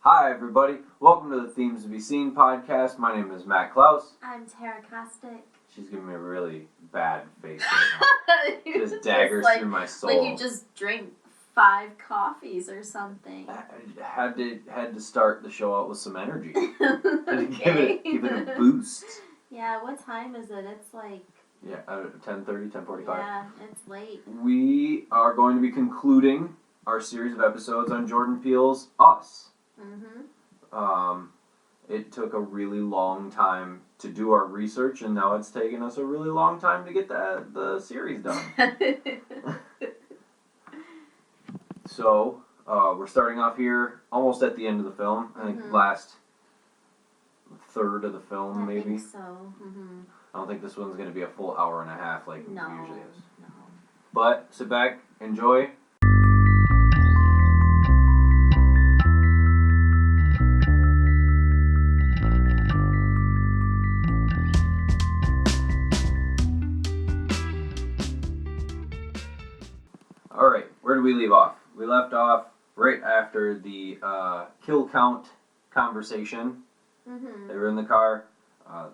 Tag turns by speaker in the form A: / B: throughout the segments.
A: Hi, everybody. Welcome to the ThemesToBeScene podcast. My name is Matt Klaus.
B: I'm Tara Kostic.
A: She's giving me a really bad face right now. Just daggers through my soul.
B: Like you just drank 5 coffees or something.
A: I had to start the show out with some energy.
B: Okay.
A: Give it a boost.
B: Yeah, what time is it? It's like...
A: Yeah, 10:30, 10:45.
B: Yeah, it's late.
A: We are going to be concluding our series of episodes on Jordan Peele's Us.
B: Mm-hmm.
A: It took a really long time to do our research, and now it's taken us a really long time to get the series done. So, we're starting off here almost at the end of the film. I think last third of the film, maybe.
B: I think so. Mm-hmm.
A: I don't think this one's going to be a full hour and a half like it usually is.
B: No.
A: But sit back, enjoy. Alright, where did we leave off? We left off right after the kill count conversation.
B: Mm-hmm.
A: They were in the car.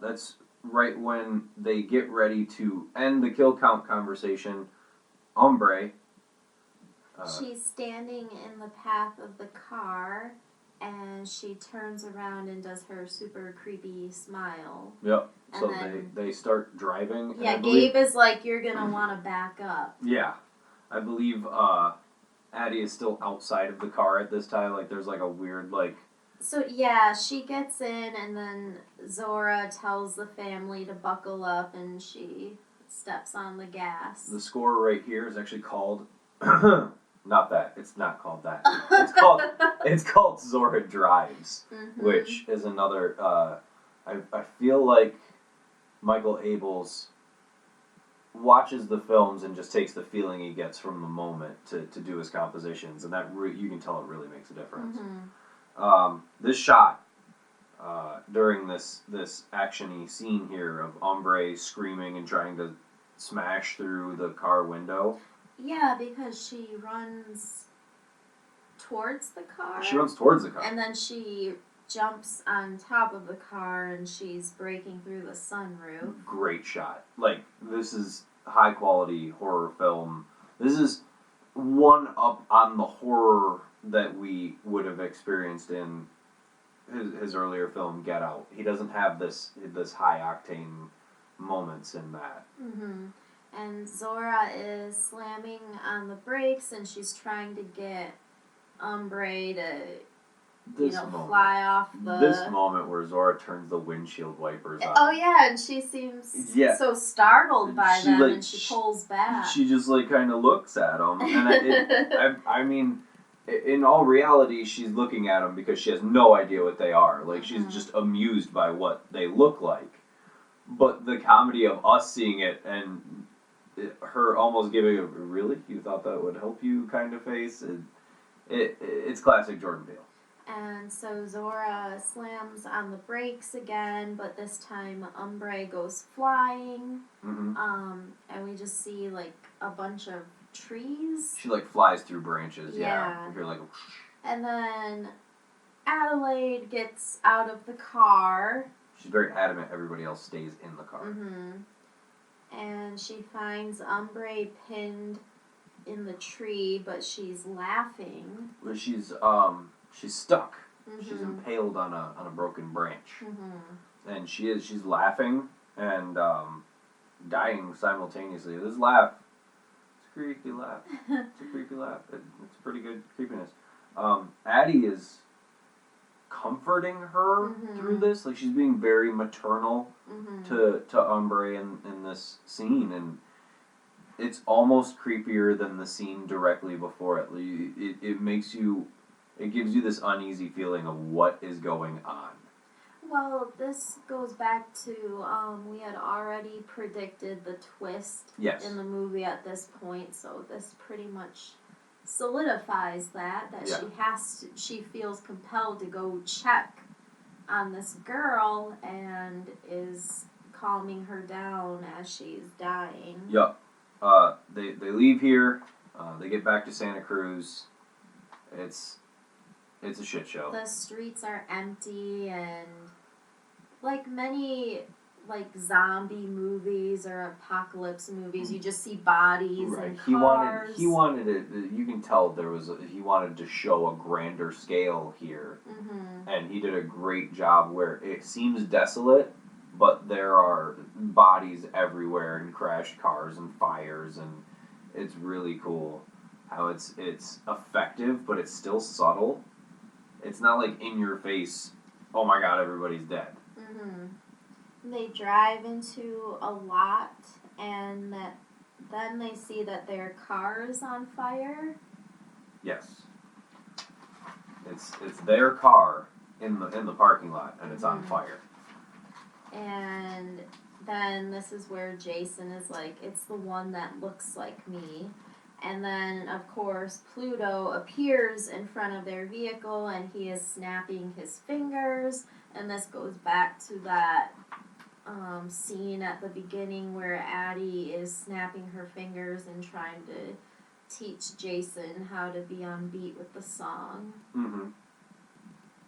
A: That's right when they get ready to end the kill count conversation. Hombre.
B: She's standing in the path of the car, and she turns around and does her super creepy smile.
A: Yep.
B: And
A: So
B: then,
A: they start driving.
B: Yeah, Gabe is like, you're going to want to back up.
A: Yeah. I believe Addie is still outside of the car at this time. Like, there's like a weird, like...
B: So, yeah, she gets in, and then Zora tells the family to buckle up, and she steps on the gas.
A: The score right here is actually called... not that. It's not called that. It's called Zora Drives, which is another... I feel like Michael Abels watches the films and just takes the feeling he gets from the moment to do his compositions, and that you can tell it really makes a difference. This shot during this action-y scene here of Hombre screaming and trying to smash through the car window.
B: Yeah, because she runs towards the car.
A: She runs towards the car.
B: And then she jumps on top of the car and she's breaking through the sunroof.
A: Great shot. Like, this is high-quality horror film. This is one up on the horror that we would have experienced in his earlier film, Get Out. He doesn't have this high-octane moments in that.
B: And Zora is slamming on the brakes, and she's trying to get Hombre to, fly off the...
A: This moment where Zora turns the windshield wipers on.
B: Oh, yeah, and she seems so startled by them, and she pulls back.
A: She just, kind of looks at them. And I mean, in all reality, she's looking at them because she has no idea what they are. Like, she's just amused by what they look like. But the comedy of us seeing it and her almost giving a, really? You thought that would help you kind of face? It's classic Jordan Peele.
B: And so Zora slams on the brakes again, but this time Hombre goes flying. And we just see, a bunch of trees.
A: She, flies through branches,
B: yeah.
A: You hear, whoosh.
B: And then Adelaide gets out of the car.
A: She's very adamant everybody else stays in the car.
B: And she finds Hombre pinned in the tree, but she's laughing.
A: Well, she's stuck. She's impaled on a broken branch. And she's laughing and dying simultaneously. This laugh, it's a creepy laugh. It's a creepy laugh. It's pretty good creepiness. Addie is comforting her through this. She's being very maternal to Hombre in this scene, and it's almost creepier than the scene directly before it. It gives you this uneasy feeling of what is going on.
B: Well, this goes back to, we had already predicted the twist in the movie at this point, so this pretty much solidifies that she feels compelled to go check on this girl and is calming her down as she's dying.
A: Yep. They leave here. They get back to Santa Cruz. It's It's a shit show.
B: The streets are empty, and like many zombie movies or apocalypse movies, you just see bodies and cars.
A: He wanted it. You can tell he wanted to show a grander scale here, and he did a great job where it seems desolate, but there are bodies everywhere and crashed cars and fires, and it's really cool how it's effective, but it's still subtle. It's not like in your face, oh my god, everybody's dead.
B: They drive into a lot, and then they see that their car is on fire.
A: Yes. It's their car in the parking lot, and it's on fire.
B: And then this is where Jason is like, it's the one that looks like me. And then, of course, Pluto appears in front of their vehicle, and he is snapping his fingers. And this goes back to that scene at the beginning where Addie is snapping her fingers and trying to teach Jason how to be on beat with the song.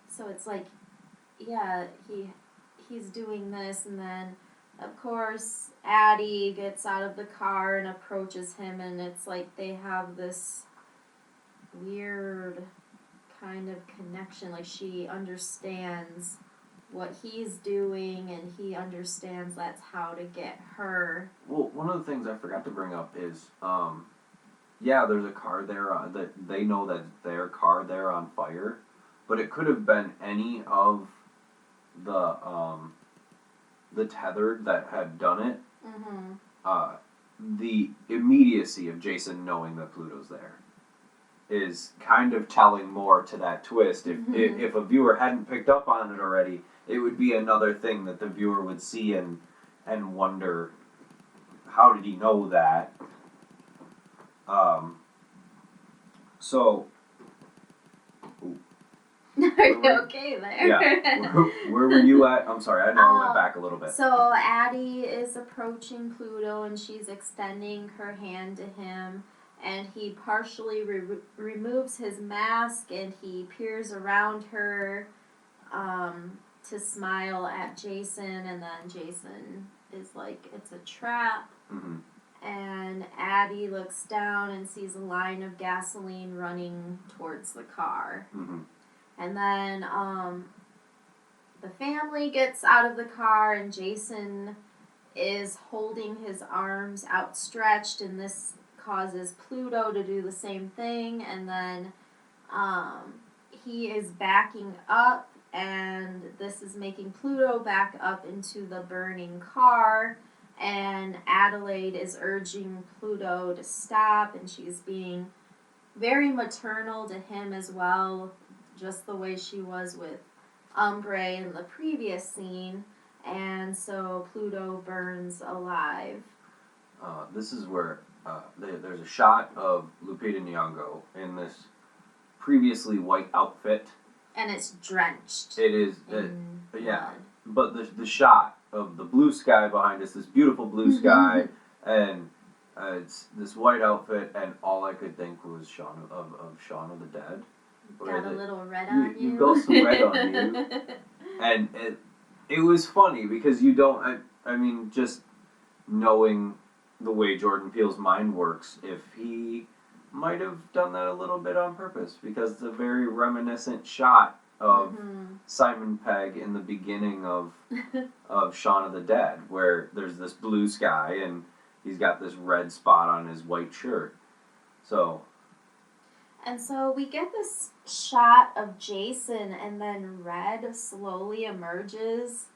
B: So it's like, yeah, he's doing this, and then, of course, Addie gets out of the car and approaches him, and it's like they have this weird kind of connection. Like, she understands what he's doing, and he understands that's how to get her.
A: Well, one of the things I forgot to bring up is, yeah, there's a car there that they know that their car there on fire, but it could have been any of the tethered that had done it. The immediacy of Jason knowing that Pluto's there is kind of telling more to that twist. If a viewer hadn't picked up on it already, it would be another thing that the viewer would see and wonder, how did he know that? So...
B: Are you okay there?
A: Yeah. Where were you at? I'm sorry, I know I went back a little bit.
B: So Addie is approaching Pluto, and she's extending her hand to him, and he partially removes his mask, and he peers around her to smile at Jason, and then Jason is like, it's a trap. And Addie looks down and sees a line of gasoline running towards the car. And then the family gets out of the car, and Jason is holding his arms outstretched, and this causes Pluto to do the same thing. And then he is backing up, and this is making Pluto back up into the burning car. And Adelaide is urging Pluto to stop, and she's being very maternal to him as well, just the way she was with Umbre in the previous scene. And so Pluto burns alive.
A: This is where there's a shot of Lupita Nyong'o in this previously white outfit.
B: And it's drenched.
A: It is.
B: In
A: yeah.
B: blood.
A: But the shot of the blue sky behind us, this beautiful blue sky, and it's this white outfit, and all I could think was Shaun of the Dead.
B: Got a little red on you.
A: You got some red on you. And it was funny because you don't, I mean, just knowing the way Jordan Peele's mind works, if he might have done that a little bit on purpose, because it's a very reminiscent shot of Simon Pegg in the beginning of Shaun of the Dead, where there's this blue sky and he's got this red spot on his white shirt.
B: And so we get this shot of Jason, and then red slowly emerges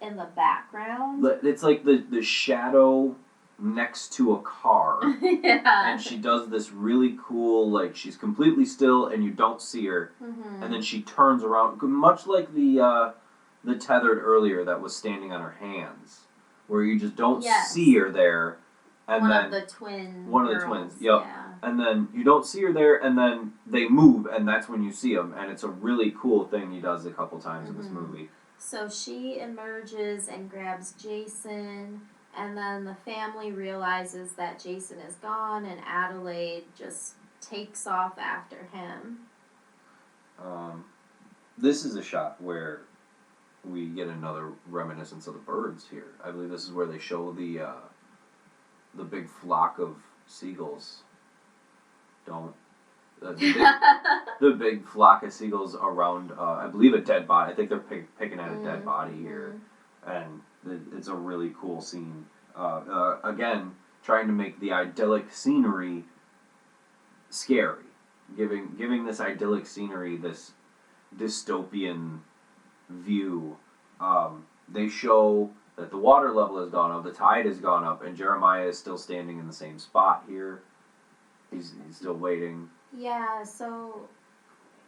B: in the background.
A: It's like the shadow next to a car.
B: Yeah.
A: And she does this really cool, like, she's completely still and you don't see her. And then she turns around, much like the tethered earlier that was standing on her hands, where you just don't see her there. And
B: one
A: then
B: of the twins.
A: Yep.
B: Yeah.
A: And then you don't see her there, and then they move, and that's when you see them. And it's a really cool thing he does a couple times in this movie.
B: So she emerges and grabs Jason, and then the family realizes that Jason is gone, and Adelaide just takes off after him.
A: This is a shot where we get another reminiscence of the birds here. I believe this is where they show the big flock of seagulls. The big flock of seagulls around, I believe, a dead body. I think they're picking at a dead body here, and it's a really cool scene. Again, trying to make the idyllic scenery scary, giving this idyllic scenery this dystopian view. They show that the water level has gone up, the tide has gone up, and Jeremiah is still standing in the same spot here. He's still waiting.
B: Yeah, so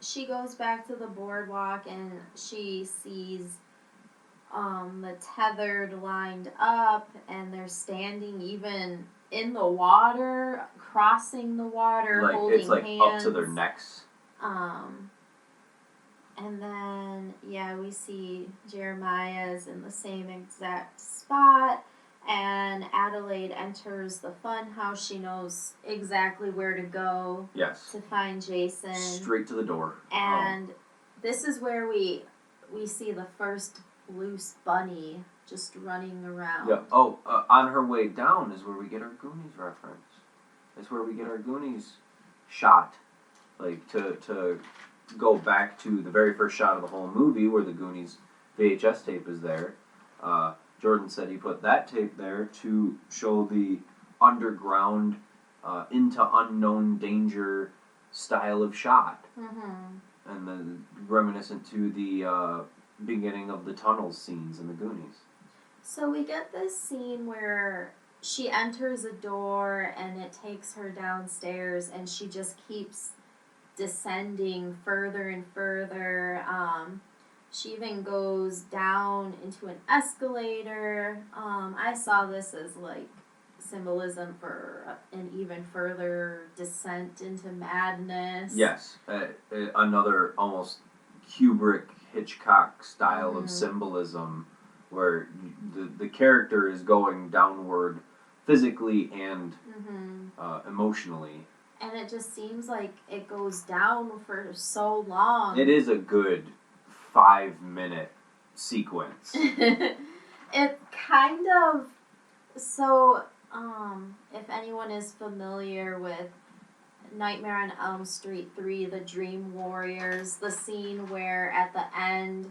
B: she goes back to the boardwalk and she sees the tethered lined up, and they're standing even in the water, crossing the water, holding
A: it's like
B: hands.
A: up to their necks.
B: And then, we see Jeremiah's in the same exact spot, and Adelaide enters the fun house. She knows exactly where to go to find Jason.
A: Straight to the door.
B: And this is where we see the first loose bunny just running around.
A: Yeah. Oh, on her way down is where we get our Goonies reference. It's where we get our Goonies shot. Like, to go back to the very first shot of the whole movie where the Goonies VHS tape is there. Jordan said he put that tape there to show the underground, into unknown danger style of shot. Mm-hmm. And then reminiscent to the beginning of the tunnels scenes in the Goonies.
B: So we get this scene where she enters a door and it takes her downstairs, and she just keeps descending further and further. She even goes down into an escalator. I saw this as like symbolism for an even further descent into madness.
A: Yes, another almost Kubrick, Hitchcock style of symbolism, where the character is going downward physically and emotionally.
B: And it just seems like it goes down for so long.
A: It is a good 5-minute sequence.
B: It kind of... So, if anyone is familiar with Nightmare on Elm Street 3, The Dream Warriors, the scene where at the end,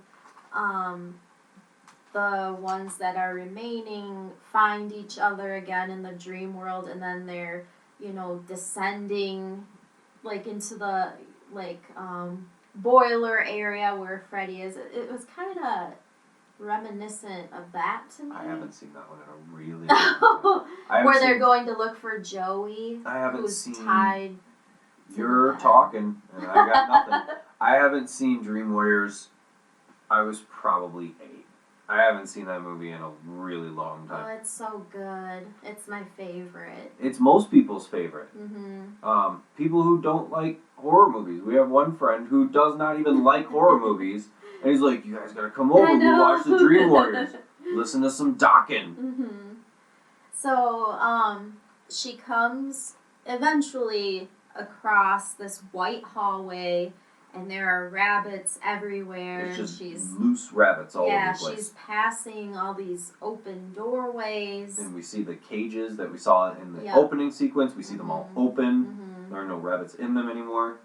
B: the ones that are remaining find each other again in the dream world, and then they're, descending, like, into the, boiler area where Freddy is. It was kind of reminiscent of that to me.
A: I haven't seen that one in a really long time.
B: Where they're going to look for Joey, who's tied.
A: You're talking, and I got nothing. I haven't seen Dream Warriors. I was probably 8. I haven't seen that movie in a really long time.
B: Oh, it's so good. It's my favorite.
A: It's most people's favorite.
B: Mm-hmm.
A: People who don't like horror movies. We have one friend who does not even like horror movies, and he's like, "You guys gotta come over. We watch the Dream Warriors. Listen to some Dokken."
B: Mm-hmm. So, she comes eventually across this white hallway, and there are rabbits everywhere.
A: It's just loose rabbits all over the place.
B: Yeah, she's passing all these open doorways.
A: And we see the cages that we saw in the opening sequence. We see them all open. There are no rabbits in them anymore.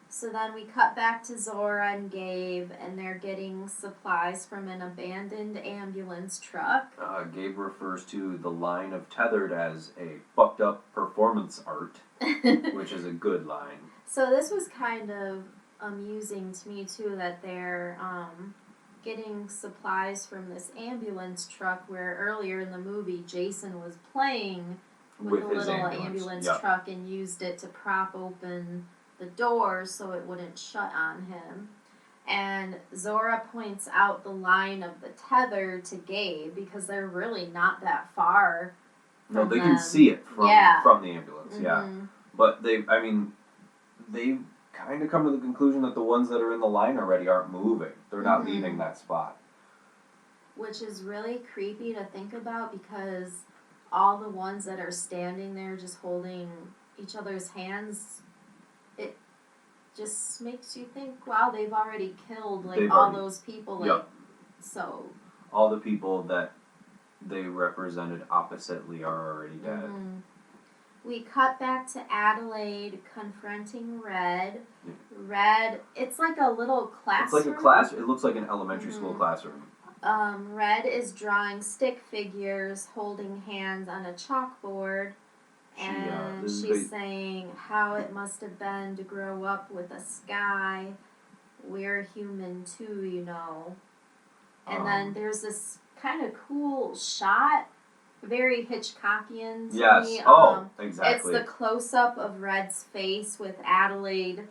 B: So then we cut back to Zora and Gabe, and they're getting supplies from an abandoned ambulance truck.
A: Gabe refers to the line of tethered as a fucked up performance art, which is a good line.
B: So this was kind of amusing to me, too, that they're getting supplies from this ambulance truck, where earlier in the movie Jason was playing with a little ambulance truck and used it to prop open the doors so it wouldn't shut on him. And Zora points out the line of the tether to Gabe, because they're really not that far from
A: No, they
B: them.
A: can see it from the ambulance, But they've kind of come to the conclusion that the ones that are in the line already aren't moving. They're not leaving that spot.
B: Which is really creepy to think about, because all the ones that are standing there just holding each other's hands, just makes you think, wow, they've already killed all those people. So.
A: All the people that they represented oppositely are already dead.
B: Mm-hmm. We cut back to Adelaide confronting Red. Yeah. Red, it's like a little classroom.
A: It's like a classroom. It looks like an elementary school classroom.
B: Red is drawing stick figures, holding hands on a chalkboard. And she's saying how it must have been to grow up with a sky. We're human too, you know. And then there's this kind of cool shot, very Hitchcockian to me.
A: Exactly.
B: It's the close-up of Red's face with Adelaide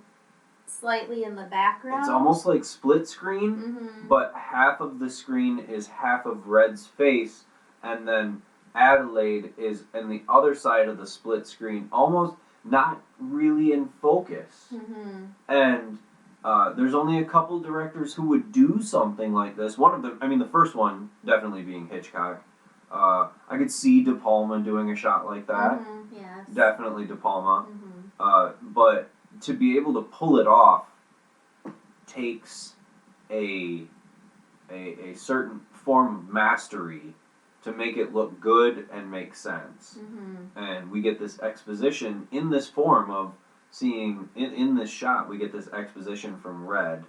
B: slightly in the background.
A: It's almost like split screen, but half of the screen is half of Red's face, and then Adelaide is on the other side of the split screen, almost not really in focus. And there's only a couple directors who would do something like this. One of them, the first one definitely being Hitchcock. I could see De Palma doing a shot like that.
B: Yes.
A: Definitely De Palma. But to be able to pull it off takes a certain form of mastery to make it look good and make sense. And we get this exposition in this form of seeing, in this shot, we get this exposition from Red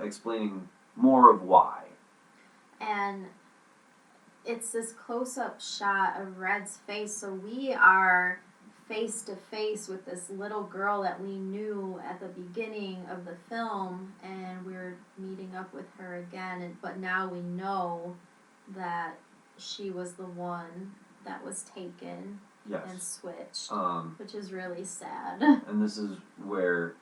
A: explaining more of why.
B: And it's this close-up shot of Red's face, so we are face-to-face with this little girl that we knew at the beginning of the film, and we're meeting up with her again, but now we know that she was the one that was taken and switched, which is really sad.
A: And this is where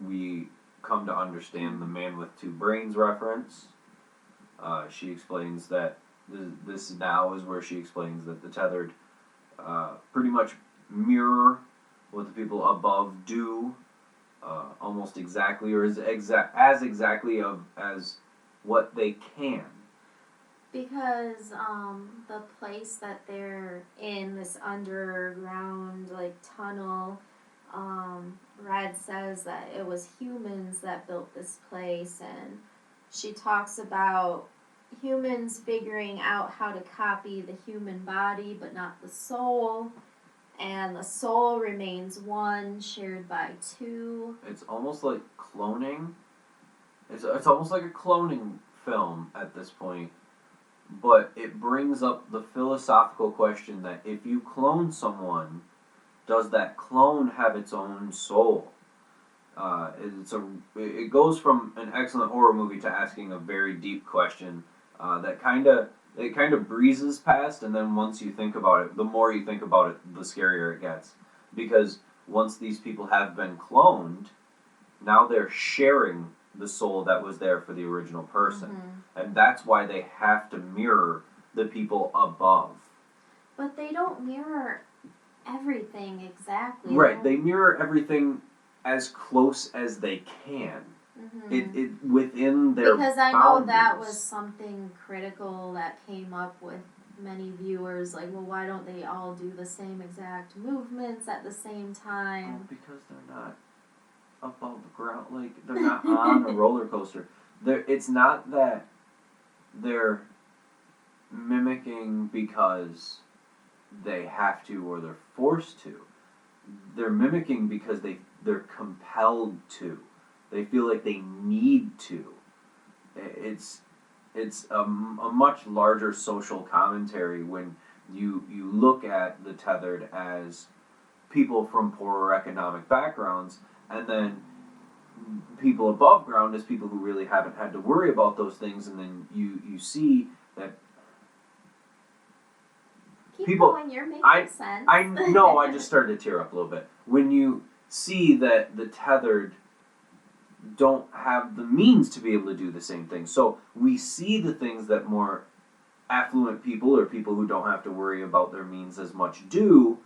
A: we come to understand the man with two brains reference. She explains that this now is where she explains that the tethered pretty much mirror what the people above do, almost exactly, or as exactly as what they can.
B: Because the place that they're in, this underground tunnel, Red says that it was humans that built this place, and she talks about humans figuring out how to copy the human body but not the soul, and the soul remains one, shared by two.
A: It's almost like cloning. It's almost like a cloning film at this point, but it brings up the philosophical question that if you clone someone, does that clone have its own soul? It goes from an excellent horror movie to asking a very deep question that kind of breezes past, and then once you think about it, the more you think about it, the scarier it gets. Because once these people have been cloned, now they're sharing the soul that was there for the original person. And that's why they have to mirror the people above.
B: But they don't mirror everything exactly.
A: Right, they mirror everything as close as they can. It within their
B: because I
A: boundaries.
B: know that was something critical that came up with many viewers, well, why don't they all do the same exact movements at the same time?
A: Well, because they're not above the ground, they're not on a roller coaster. It's not that they're mimicking because they have to or they're forced to. They're mimicking because they're compelled to. They feel like they need to. It's a much larger social commentary when you look at the tethered as people from poorer economic backgrounds, and then people above ground as people who really haven't had to worry about those things, and then you see that
B: Keep going, you're making sense.
A: I know, I just started to tear up a little bit. When you see that the tethered don't have the means to be able to do the same thing. So we see the things that more affluent people or people who don't have to worry about their means as much do,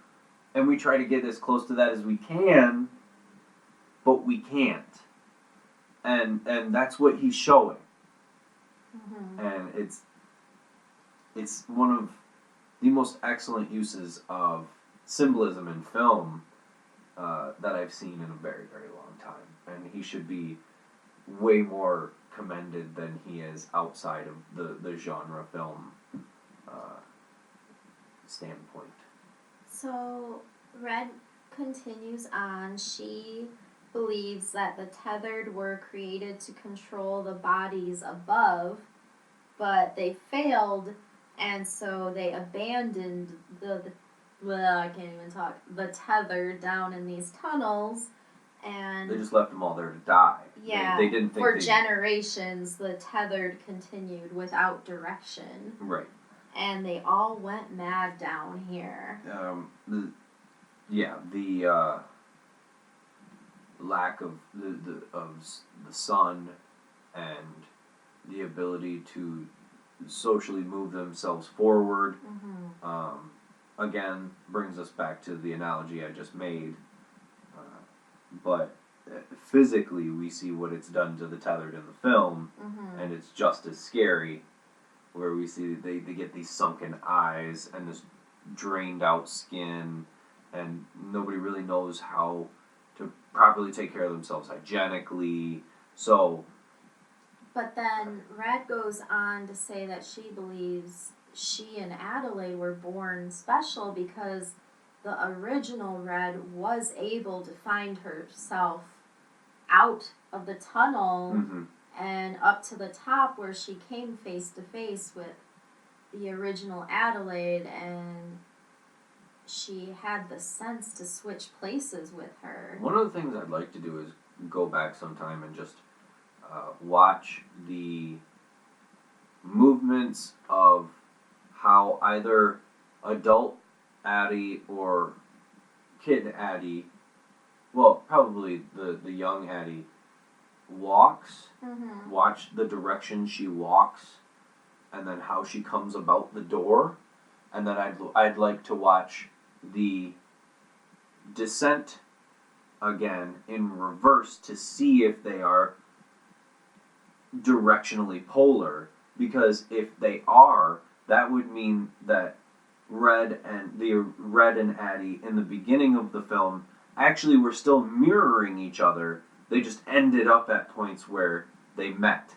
A: and we try to get as close to that as we can, but we can't. And that's what he's showing. And it's one of the most excellent uses of symbolism in film that I've seen in a very, very long time. and he should be way more commended than he is outside of the genre film standpoint.
B: So, Red continues on. She believes that the tethered were created to control the bodies above, but they failed, and so they abandoned I can't even talk, the tether down in these tunnels, and
A: they just left them all there to die.
B: Yeah,
A: they didn't think
B: for generations the tethered continued without direction.
A: Right.
B: And they all went mad down here.
A: The lack of the sun and the ability to socially move themselves forward, again, brings us back to the analogy I just made. But physically, we see what it's done to the tethered in the film, and it's just as scary, where we see they get these sunken eyes and this drained out skin, and nobody really knows how to properly take care of themselves hygienically. So,
B: but then Red goes on to say that she believes she and Adelaide were born special because the original Red was able to find herself out of the tunnel and up to the top, where she came face to face with the original Adelaide, and she had the sense to switch places with her.
A: One of the things I'd like to do is go back sometime and just watch the movements of how either adult Addie or kid Addie, well, probably the young Addie, walks, watch the direction she walks, and then how she comes about the door, and then I'd like to watch the descent again in reverse to see if they are directionally polar, because if they are, that would mean that Red and Addie in the beginning of the film actually were still mirroring each other. They just ended up at points where they met.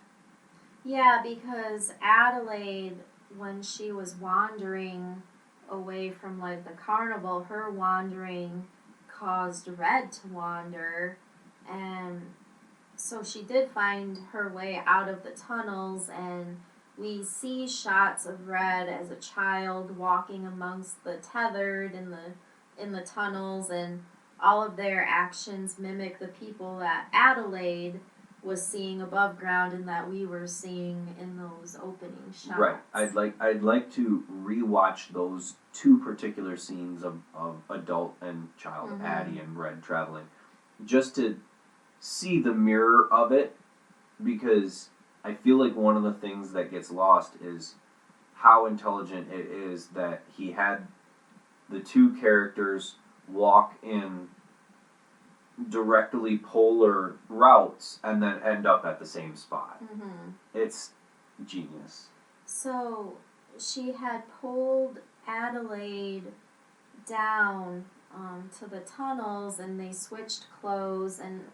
B: Yeah, because Adelaide, when she was wandering away from like the carnival, her wandering caused Red to wander, and so she did find her way out of the tunnels, and we see shots of Red as a child walking amongst the tethered in the tunnels, and all of their actions mimic the people that Adelaide was seeing above ground and that we were seeing in those opening shots.
A: Right. I'd like to rewatch those two particular scenes of adult and child Addie and Red traveling, just to see the mirror of it, because I feel like one of the things that gets lost is how intelligent it is that he had the two characters walk in directly polar routes and then end up at the same spot. It's genius.
B: So she had pulled Adelaide down to the tunnels, and they switched clothes, and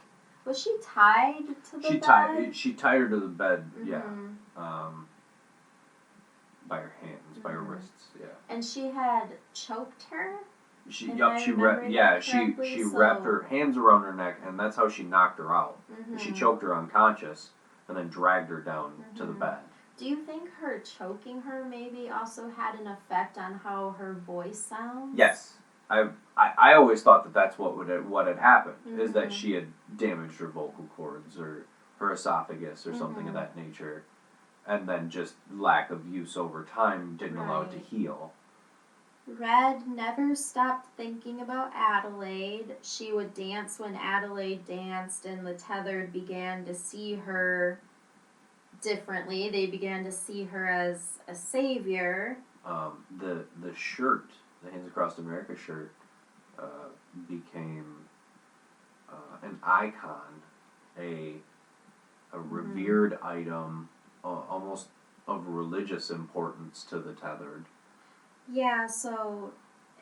B: was she tied to the bed?
A: She tied her to the bed, yeah. By her hands, by her wrists, yeah.
B: And she had choked her?
A: She wrapped her hands around her neck, and that's how she knocked her out. She choked her unconscious and then dragged her down to the bed.
B: Do you think her choking her maybe also had an effect on how her voice sounds?
A: Yes. I always thought that that's what had happened, is that she had damaged her vocal cords or her esophagus or something of that nature, and then just lack of use over time didn't allow it to heal.
B: Red never stopped thinking about Adelaide. She would dance when Adelaide danced, and the tethered began to see her differently. They began to see her as a savior.
A: The shirt, the Hands Across America shirt, became an icon, a revered item, almost of religious importance to the tethered.
B: Yeah, so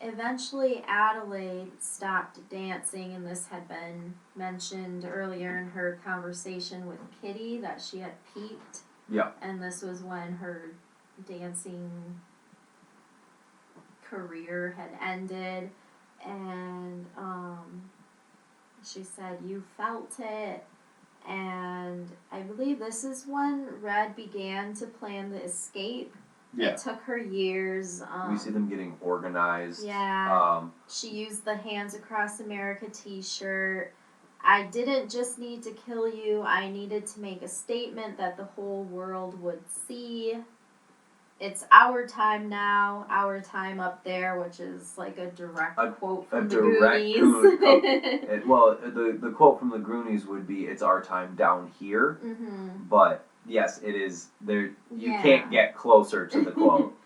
B: eventually Adelaide stopped dancing, and this had been mentioned earlier in her conversation with Kitty that she had peaked.
A: Yeah.
B: And this was when her dancing career had ended, and she said, "You felt it." And I believe this is when Red began to plan the escape. Yeah. It took her years.
A: We see them getting organized.
B: Yeah. She used the Hands Across America t-shirt. "I didn't just need to kill you. I needed to make a statement that the whole world would see. It's our time now, our time up there," which is like a direct quote from the Goonies.
A: The quote from the Goonies would be, "It's our time down here."
B: Mm-hmm.
A: But yes, it is there. You can't get closer to the quote.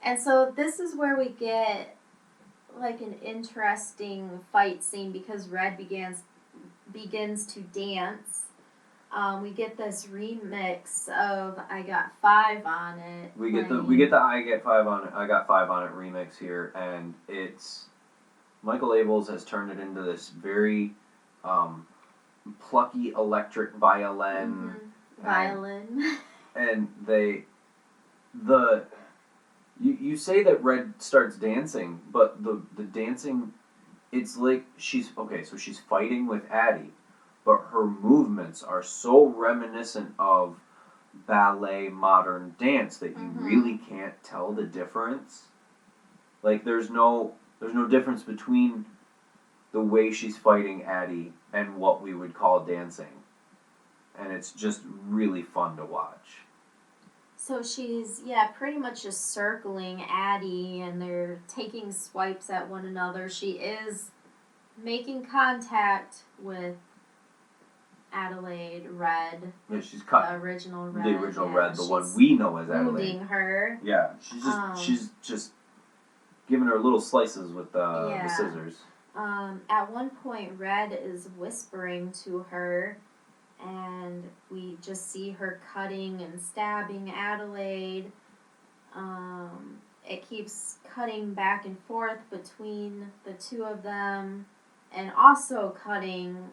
B: And so this is where we get like an interesting fight scene because Red begins to dance. We get this remix of "I Got 5 on It."
A: We get the "I Got 5 on It" remix here, and it's Michael Abels has turned it into this very plucky electric violin.
B: Mm-hmm. Violin.
A: And you say that Red starts dancing, but the dancing, it's like she's fighting with Addie. But her movements are so reminiscent of ballet modern dance that you really can't tell the difference. Like there's no difference between the way she's fighting Addie and what we would call dancing. And it's just really fun to watch.
B: So she's, pretty much just circling Addie, and they're taking swipes at one another. She is making contact with Adelaide Red.
A: Yeah, she's cut.
B: The original Red.
A: The original Red, the one we know as Adelaide.
B: Wounding her.
A: Yeah, she's just giving her little slices with the scissors.
B: At one point, Red is whispering to her, and we just see her cutting and stabbing Adelaide. It keeps cutting back and forth between the two of them, and also cutting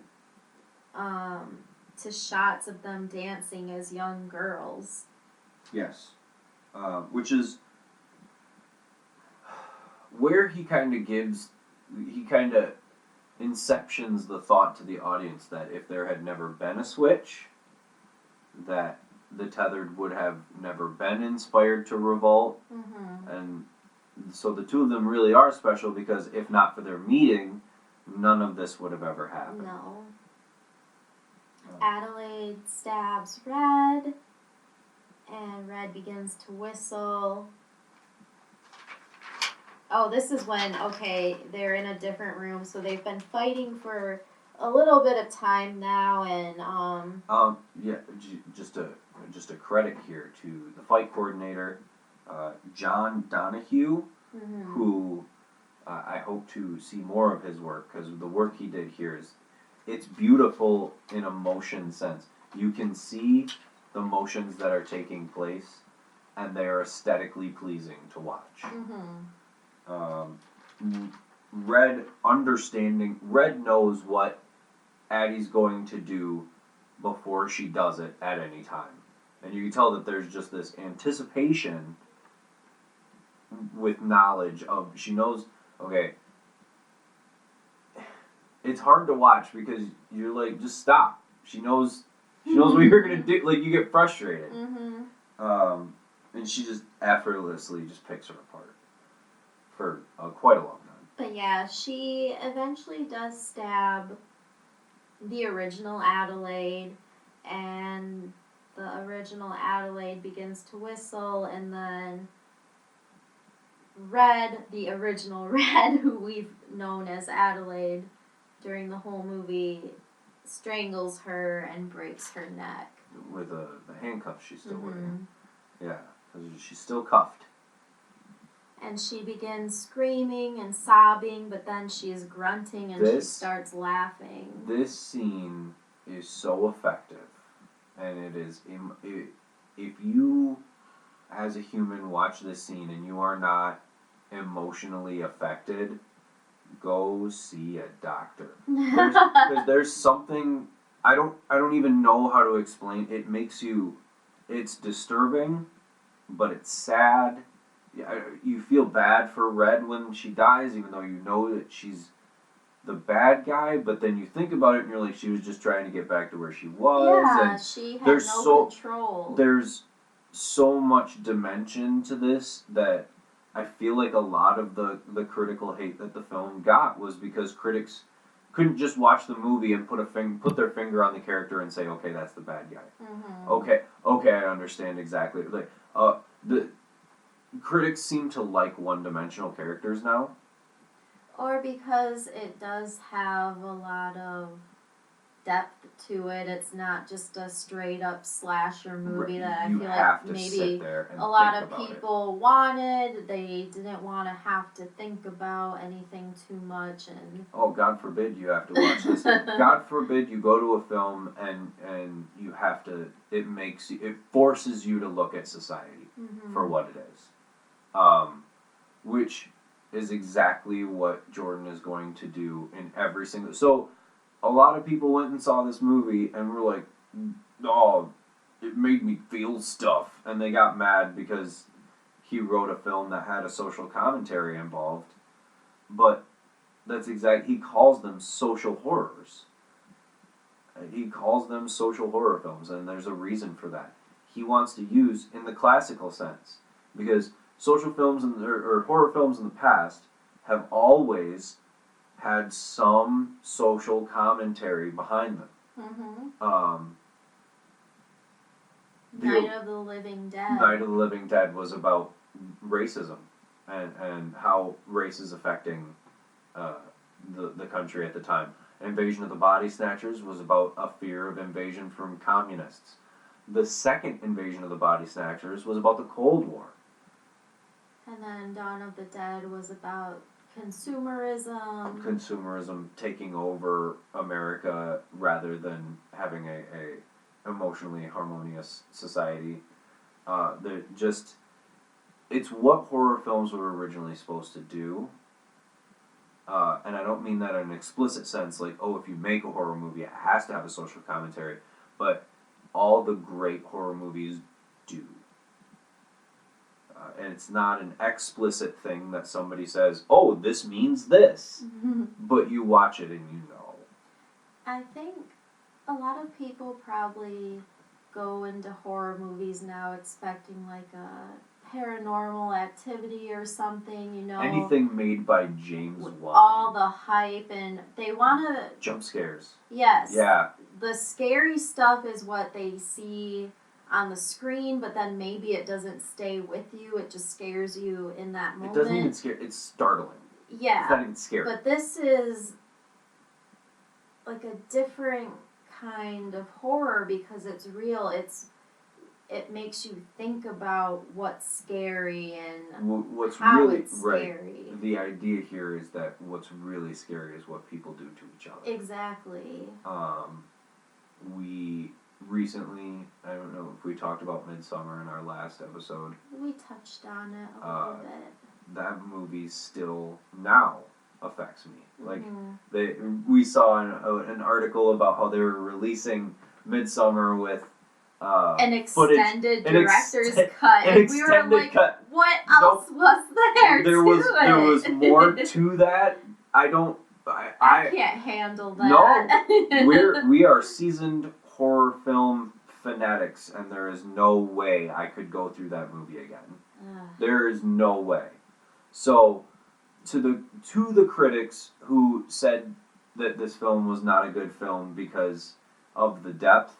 B: to shots of them dancing as young girls.
A: Yes. Which is where he kind of inceptions the thought to the audience that if there had never been a switch, that the Tethered would have never been inspired to revolt.
B: Mm-hmm.
A: And so the two of them really are special because if not for their meeting, none of this would have ever happened.
B: No. Adelaide stabs Red, and Red begins to whistle. Oh, this is when, they're in a different room, so they've been fighting for a little bit of time now, and,
A: just a credit here to the fight coordinator, John Donahue, who I hope to see more of his work, because the work he did here it's beautiful in a motion sense. You can see the motions that are taking place, and they are aesthetically pleasing to watch. Red knows what Addie's going to do before she does it at any time. And you can tell that there's just this anticipation with knowledge of, she knows, it's hard to watch because you're like, just stop. She knows what you're going to do. Like, you get frustrated. And she just effortlessly just picks her apart for quite a long time.
B: But yeah, she eventually does stab the original Adelaide, and the original Adelaide begins to whistle, and then Red, the original Red, who we've known as Adelaide during the whole movie, strangles her and breaks her neck.
A: With the handcuffs she's still wearing. Yeah, because she's still cuffed.
B: And she begins screaming and sobbing, but then she is grunting and she starts laughing.
A: This scene is so effective. And it is, if you, as a human, watch this scene and you are not emotionally affected, go see a doctor. Because there's something I don't even know how to explain. It makes you, it's disturbing, but it's sad. You feel bad for Red when she dies, even though you know that she's the bad guy, but then you think about it and you're like, she was just trying to get back to where she was.
B: Yeah,
A: and
B: she had no control.
A: There's so much dimension to this that I feel like a lot of the critical hate that the film got was because critics couldn't just watch the movie and put their finger on the character and say, okay, that's the bad guy.
B: Mm-hmm.
A: Okay, I understand exactly. Like, the critics seem to like one-dimensional characters now.
B: Or because it does have a lot of depth to it. It's not just a straight up slasher movie that I feel like maybe a lot of people wanted. They didn't want to have to think about anything too much. And
A: oh, God forbid you have to watch this. God forbid you go to a film and you have to. It forces you to look at society for what it is, which is exactly what Jordan is going to do in every single. So, a lot of people went and saw this movie and were like, "Oh, it made me feel stuff," and they got mad because he wrote a film that had a social commentary involved. But he calls them social horrors. He calls them social horror films, and there's a reason for that. He wants to use in the classical sense because social films or horror films in the past have always had some social commentary behind them.
B: Night of the Living Dead.
A: Night of the Living Dead was about racism and how race is affecting the country at the time. Invasion of the Body Snatchers was about a fear of invasion from communists. The second Invasion of the Body Snatchers was about the Cold War.
B: And then Dawn of the Dead was about consumerism.
A: Consumerism taking over America rather than having a emotionally harmonious society. It's what horror films were originally supposed to do. And I don't mean that in an explicit sense, like, oh, if you make a horror movie, it has to have a social commentary. But all the great horror movies do. And it's not an explicit thing that somebody says, oh, this means this. But you watch it and you know.
B: I think a lot of people probably go into horror movies now expecting like a Paranormal Activity or something, you know.
A: Anything made by James Wan.
B: All the hype, and they want to...
A: Jump scares.
B: Yes.
A: Yeah.
B: The scary stuff is what they see on the screen, but then maybe it doesn't stay with you. It just scares you in that moment.
A: It doesn't even scare. It's startling.
B: Yeah.
A: It's not even scary.
B: But this is like a different kind of horror because it's real. It makes you think about what's scary and
A: what's
B: how
A: really
B: it's scary.
A: Right. The idea here is that what's really scary is what people do to each other.
B: Exactly.
A: We recently, I don't know if we talked about Midsommar in our last episode.
B: We touched on it a little bit.
A: That movie still now affects me. Like we saw an article about how they were releasing Midsommar with
B: an extended director's cut.
A: And
B: we were like, cut. What else was there? There
A: was more to that. I
B: can't handle that.
A: No, we are seasoned horror film fanatics, and there is no way I could go through that movie again. There is no way. So, to the critics who said that this film was not a good film because of the depth,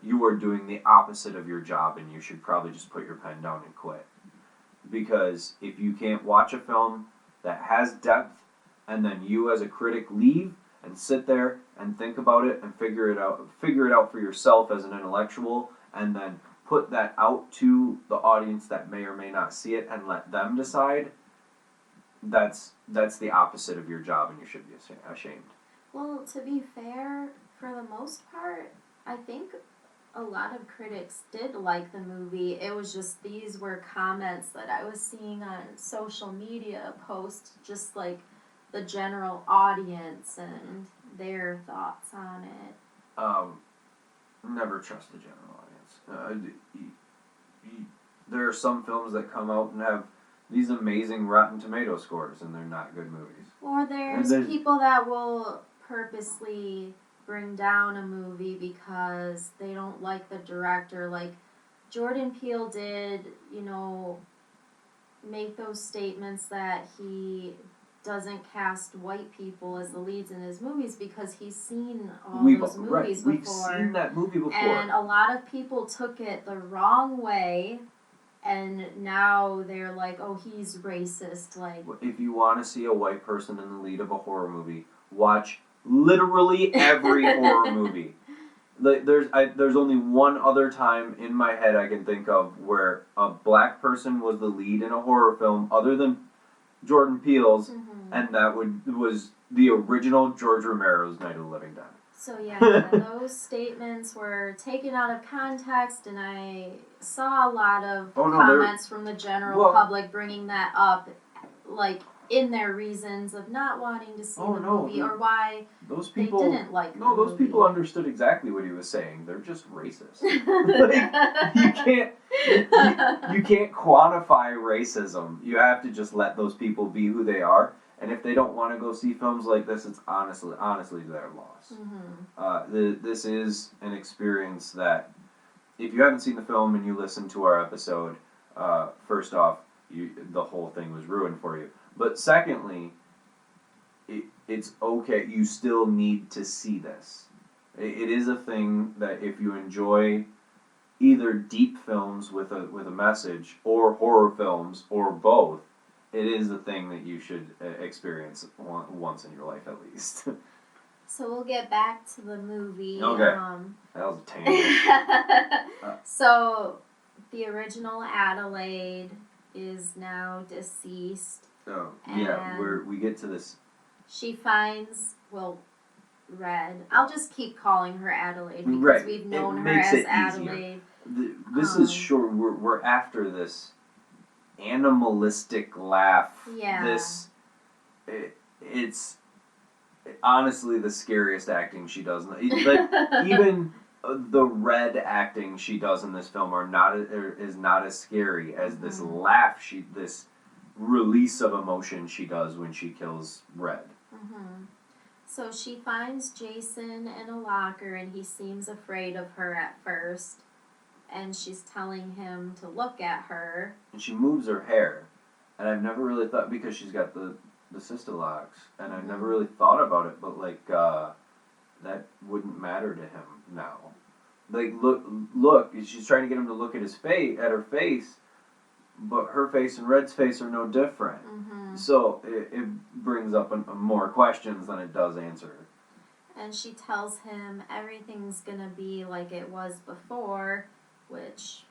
A: you are doing the opposite of your job, and you should probably just put your pen down and quit. Because if you can't watch a film that has depth, and then you as a critic leave and sit there and think about it and figure it out for yourself as an intellectual, and then put that out to the audience that may or may not see it and let them decide, that's the opposite of your job, and you should be ashamed.
B: Well, to be fair, for the most part, I think a lot of critics did like the movie. It was just these were comments that I was seeing on social media posts, just like the general audience and their thoughts on it.
A: Never trust the general audience. There are some films that come out and have these amazing Rotten Tomato scores, and they're not good movies.
B: Or there's people that will purposely bring down a movie because they don't like the director. Like Jordan Peele did, make those statements that he doesn't cast white people as the leads in his movies because he's seen those movies before.
A: We've seen that movie before.
B: And a lot of people took it the wrong way, and now they're like, oh, he's racist. Like,
A: if you want to see a white person in the lead of a horror movie, watch literally every horror movie. There's only one other time in my head I can think of where a black person was the lead in a horror film other than Jordan Peele's, and that was the original George Romero's Night of the Living Dead.
B: So yeah, those statements were taken out of context, and I saw a lot of comments from the general public bringing that up, like in their reasons of not wanting to see the movie or why they didn't like the movie.
A: Those people understood exactly what he was saying. They're just racist. Like, you can't quantify racism. You have to just let those people be who they are. And if they don't want to go see films like this, it's honestly their loss. This is an experience that, if you haven't seen the film and you listen to our episode, first off, the whole thing was ruined for you. But secondly, it's okay. You still need to see this. It is a thing that if you enjoy either deep films with a message or horror films or both, it is a thing that you should experience once in your life at least.
B: So we'll get back to the movie.
A: Okay. That was a tangent.
B: So the original Adelaide is now deceased.
A: Oh, yeah, we get to this.
B: She finds, Red. I'll just keep calling her Adelaide because we've known her as Adelaide.
A: This is short. We're after this animalistic laugh.
B: Yeah.
A: It's honestly the scariest acting she does. Like, even the red acting she does in this film is not as scary as this laugh this release of emotion she does when she kills Red.
B: So she finds Jason in a locker, and he seems afraid of her at first, and she's telling him to look at her.
A: And she moves her hair, and I've never really thought, because she's got the sister locks, and I've never really thought about it, but that wouldn't matter to him now. Like, look, she's trying to get him to look at her face, but her face and Red's face are no different. So it brings up more questions than it does answer.
B: And she tells him everything's gonna be like it was before, which,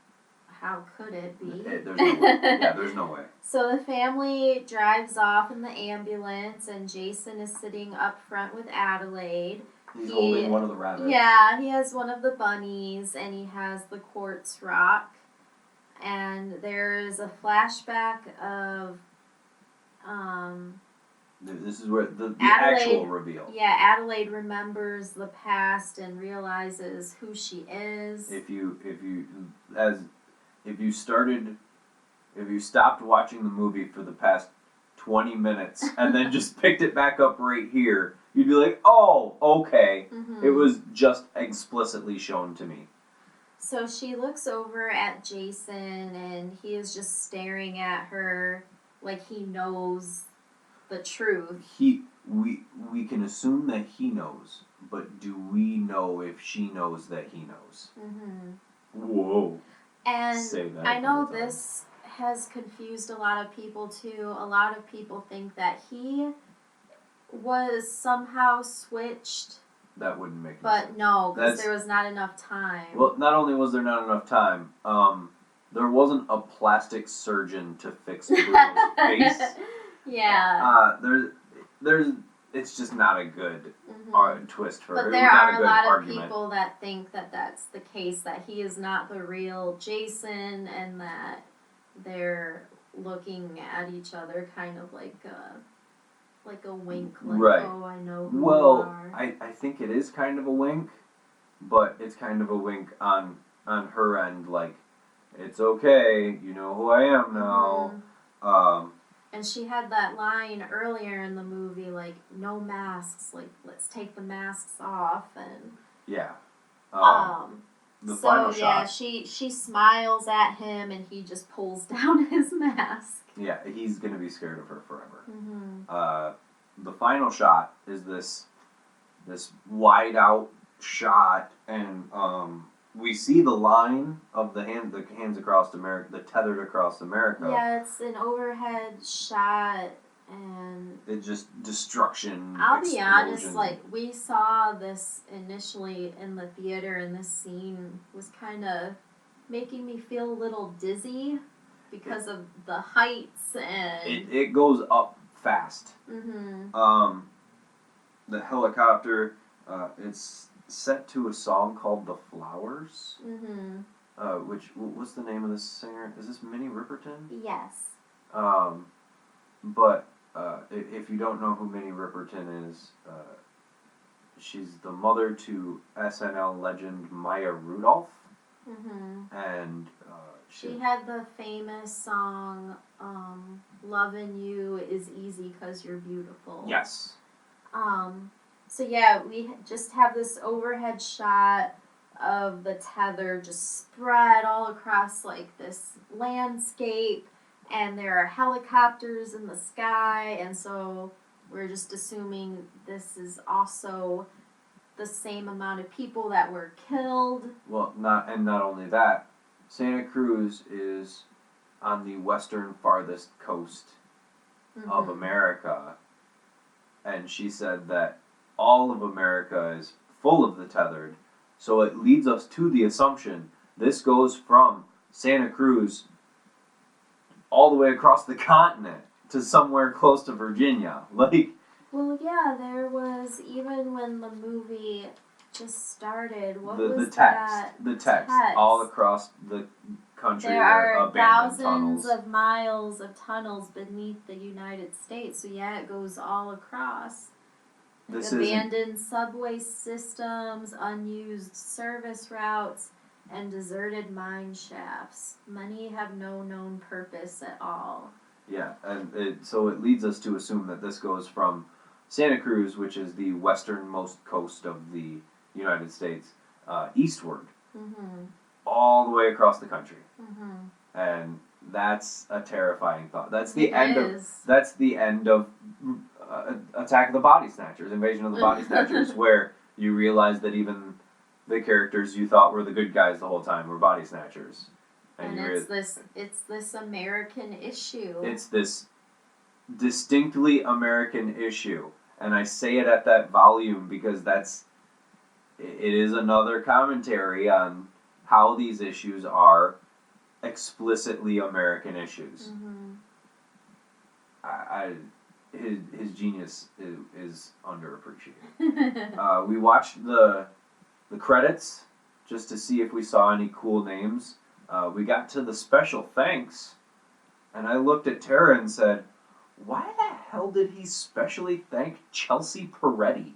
B: how could it be?
A: There's no way. Yeah, there's no way.
B: So the family drives off in the ambulance, and Jason is sitting up front with Adelaide.
A: He's holding one of the rabbits.
B: Yeah, he has one of the bunnies, and he has the quartz rock. And there's a flashback of
A: this is where the actual reveal.
B: Yeah, Adelaide remembers the past and realizes who she is.
A: If you stopped watching the movie for the past 20 minutes and then just picked it back up right here, you'd be like, oh, okay. It was just explicitly shown to me.
B: So she looks over at Jason, and he is just staring at her like he knows the truth.
A: We can assume that he knows, but do we know if she knows that he knows? Whoa.
B: And I know this has confused a lot of people too. A lot of people think that he was somehow switched.
A: That wouldn't make sense.
B: But no, because there was not enough time.
A: Well, not only was there not enough time, there wasn't a plastic surgeon to fix Bruno's face.
B: Yeah.
A: it's just not a good twist for her.
B: But there are a lot of people that think that that's the case, that he is not the real Jason, and that they're looking at each other kind of like a wink, like,
A: right.
B: Oh, I know who you are.
A: I think it is kind of a wink, but it's kind of a wink on her end, like, it's okay, you know who I am now.
B: And she had that line earlier in the movie, like, no masks, like, let's take the masks off, and...
A: Yeah. The
B: so,
A: final shot.
B: Yeah, she smiles at him, and he just pulls down his mask.
A: Yeah, he's gonna be scared of her forever.
B: Mm-hmm.
A: The final shot is this wide-out shot, and we see the line of the hands across America, the tethered across America.
B: Yeah, it's an overhead shot, and...
A: It's just destruction,
B: I'll
A: explosion.
B: be honest, like, we saw this initially in the theater, and this scene was kind of making me feel a little dizzy because of the heights, and...
A: It goes up fast.
B: Mm-hmm.
A: The helicopter, it's set to a song called The Flowers.
B: Mm-hmm.
A: What's the name of this singer? Is this Minnie Riperton?
B: Yes.
A: But if you don't know who Minnie Riperton is, she's the mother to SNL legend Maya Rudolph.
B: Mm-hmm.
A: And
B: she had the famous song, Lovin' You is Easy 'Cause You're Beautiful.
A: Yes.
B: So yeah, we just have this overhead shot of the tether just spread all across, like, this landscape, and there are helicopters in the sky, and so we're just assuming this is also the same amount of people that were killed.
A: Well, not only that, Santa Cruz is on the western farthest coast of America, and she said that all of America is full of the tethered, so it leads us to the assumption this goes from Santa Cruz all the way across the continent to somewhere close to Virginia. Like,
B: well, yeah, there was, even when the movie just started,
A: the text all across the country.
B: There are thousands
A: tunnels.
B: of miles of tunnels beneath the United States, so yeah, it goes all across. Like, abandoned subway systems, unused service routes, and deserted mine shafts. Many have no known purpose at all.
A: Yeah, and so it leads us to assume that this goes from Santa Cruz, which is the westernmost coast of the United States, eastward, all the way across the country. And that's a terrifying thought. That's the end of Attack of the Body Snatchers, Invasion of the Body Snatchers, where you realize that even the characters you thought were the good guys the whole time were body snatchers.
B: And it's this American issue.
A: It's this distinctly American issue. And I say it at that volume because it is another commentary on how these issues are explicitly American issues. His genius is underappreciated. We watched the credits just to see if we saw any cool names. We got to the special thanks, and I looked at Tara and said, why the hell did he specially thank Chelsea Peretti?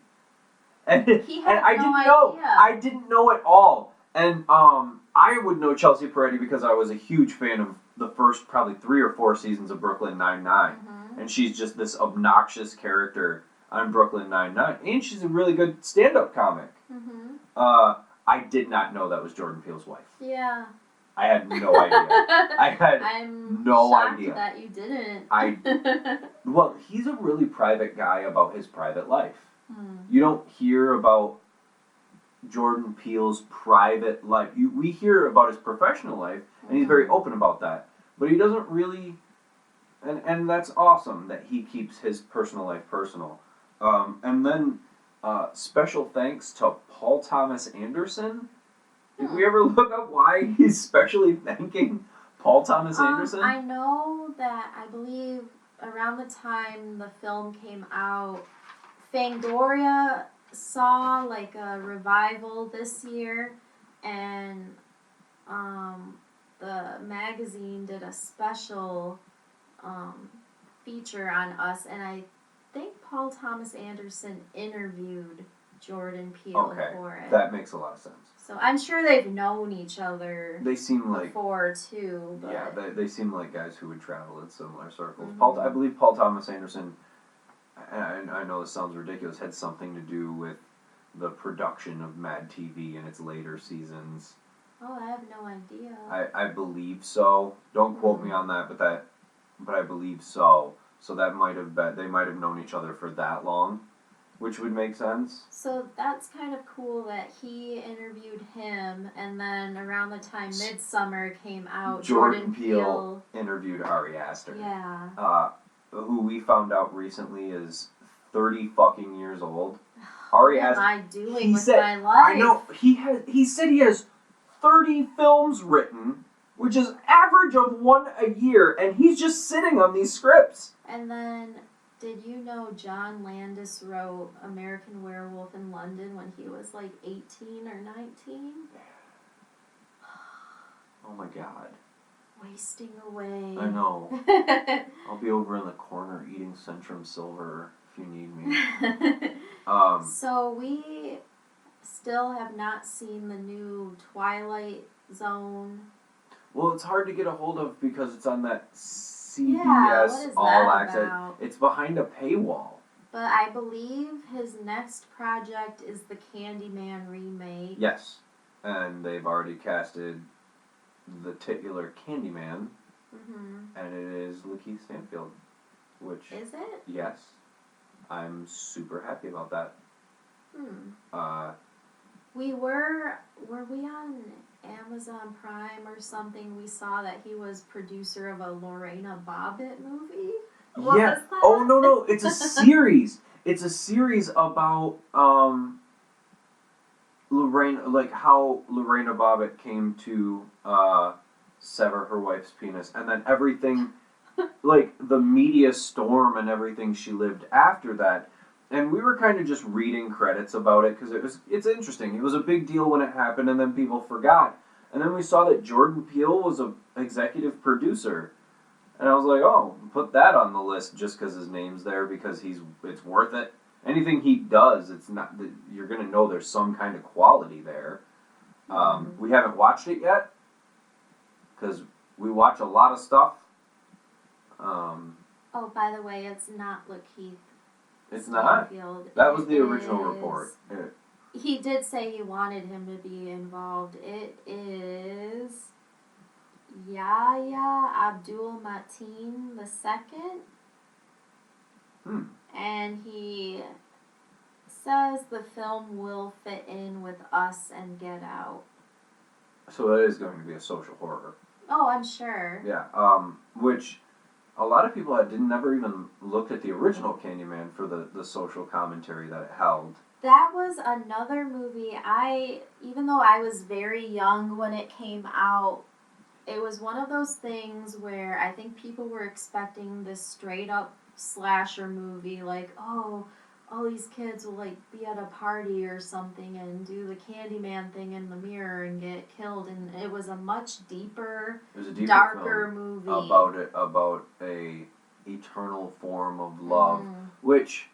A: And I didn't know at all. And I would know Chelsea Peretti because I was a huge fan of the first probably 3 or 4 seasons of Brooklyn Nine-Nine. And she's just this obnoxious character on Brooklyn Nine-Nine. And she's a really good stand-up comic. I did not know that was Jordan Peele's wife.
B: Yeah.
A: I had no idea.
B: I'm
A: no
B: shocked
A: idea
B: that you didn't.
A: Well, he's a really private guy about his private life. You don't hear about Jordan Peele's private life. We hear about his professional life, and he's very open about that. But he doesn't really, and that's awesome that he keeps his personal life personal. And then special thanks to Paul Thomas Anderson. Did we ever look up why he's specially thanking Paul Thomas Anderson?
B: I know that I believe around the time the film came out, Fangoria saw like a revival this year, and the magazine did a special feature on us, and I think Paul Thomas Anderson interviewed Jordan Peele for it.
A: That makes a lot of sense.
B: So I'm sure they've known each other.
A: They seem like
B: before too. But
A: yeah, they seem like guys who would travel in similar circles.
B: Mm-hmm.
A: I believe Paul Thomas Anderson. And I know this sounds ridiculous. Had something to do with the production of Mad TV in its later seasons.
B: Oh, I have no idea.
A: I believe so. Don't quote me on that, but I believe so. So that might have been, they might have known each other for that long, which would make sense.
B: So that's kind of cool that he interviewed him, and then around the time Midsummer came out, Jordan Peele
A: interviewed Ari Aster.
B: Yeah.
A: Who we found out recently is 30 fucking years old. Ari Aster.
B: What am I doing with my life?
A: I know he said he has 30 films written, which is average of one a year, and he's just sitting on these scripts.
B: And then, did you know John Landis wrote American Werewolf in London when he was like 18 or 19?
A: Oh my god.
B: Wasting away.
A: I know. I'll be over in the corner eating Centrum Silver if you need me.
B: So we still have not seen the new Twilight Zone.
A: Well, it's hard to get a hold of because it's on that CBS All Access. It's behind a paywall.
B: But I believe his next project is the Candyman remake.
A: Yes. And they've already casted the titular Candyman.
B: Mm-hmm.
A: And it is Lakeith Stanfield. Which...
B: Is it?
A: Yes. I'm super happy about that.
B: Were we on Amazon Prime or something? We saw that he was producer of a Lorena Bobbitt movie. What was that?
A: Oh no, it's a series. It's a series about Lorena, like how Lorena Bobbitt came to sever her wife's penis, and then everything, like the media storm and everything she lived after that. And we were kind of just reading credits about it because it's interesting. It was a big deal when it happened, and then people forgot. And then we saw that Jordan Peele was an executive producer, and I was like, oh, put that on the list just because his name's there because it's worth it. Anything he does, it's not you're gonna know there's some kind of quality there. We haven't watched it yet because we watch a lot of stuff.
B: Oh, by the way, it's not Lakeith.
A: It's not? That was the original report. Yeah.
B: He did say he wanted him to be involved. It is Yahya Abdul-Mateen II. And he says the film will fit in with Us and Get Out.
A: So it is going to be a social horror.
B: Oh, I'm sure.
A: Yeah, which... A lot of people never even looked at the original Candyman for the social commentary that it held.
B: That was another movie even though I was very young when it came out, it was one of those things where I think people were expecting this straight up slasher movie, like, oh, all these kids will like be at a party or something and do the Candyman thing in the mirror and get killed, and it was a much deeper, darker movie
A: about a eternal form of love, which